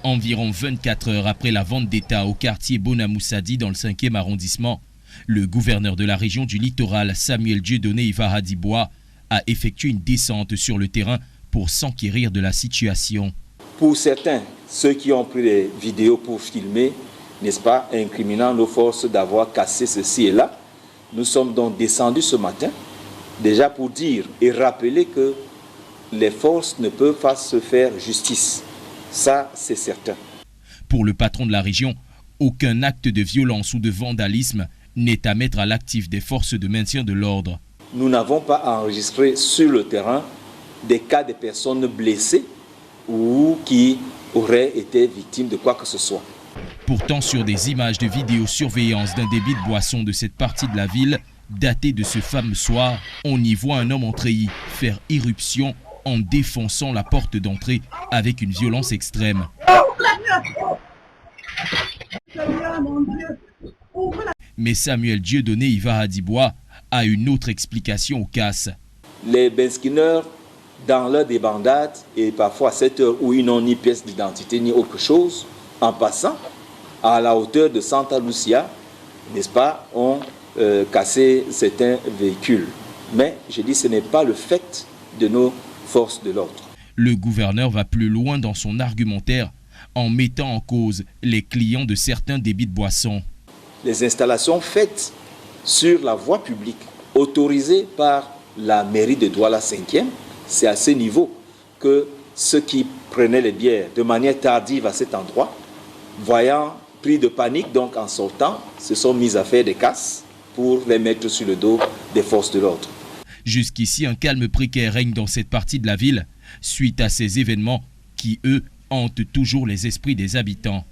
Environ 24 heures après la vente d'État au quartier Bonamoussadi dans le 5e arrondissement, le gouverneur de la région du littoral, Samuel Dieudonné Ivaradibois, a effectué une descente sur le terrain pour s'enquérir de la situation. Pour certains, ceux qui ont pris des vidéos pour filmer, n'est-ce pas, incriminant nos forces d'avoir cassé ceci et là, nous sommes donc descendus ce matin, déjà pour dire et rappeler que les forces ne peuvent pas se faire justice. Ça, c'est certain. Pour le patron de la région, aucun acte de violence ou de vandalisme n'est à mettre à l'actif des forces de maintien de l'ordre. Nous n'avons pas enregistré sur le terrain des cas de personnes blessées ou qui auraient été victimes de quoi que ce soit. Pourtant, sur des images de vidéosurveillance d'un débit de boissons de cette partie de la ville, datées de ce fameux soir, on y voit un homme en treillis faire irruption en défonçant la porte d'entrée avec une violence extrême. Mais Samuel Dieudonné Ivaradibois a une autre explication au casse. Les benskinneurs, dans leur débandade, et parfois à cette heure où ils n'ont ni pièce d'identité ni autre chose, en passant à la hauteur de Santa Lucia, n'est-ce pas, ont cassé certains véhicules. Mais je dis, ce n'est pas le fait de nos forces de l'ordre. Le gouverneur va plus loin dans son argumentaire en mettant en cause les clients de certains débits de boissons. Les installations faites sur la voie publique, autorisées par la mairie de Douala 5e, c'est à ce niveau que ceux qui prenaient les bières de manière tardive à cet endroit, voyant pris de panique, donc en sortant, se sont mis à faire des casses pour les mettre sur le dos des forces de l'ordre. Jusqu'ici, un calme précaire règne dans cette partie de la ville, suite à ces événements qui, eux, hantent toujours les esprits des habitants.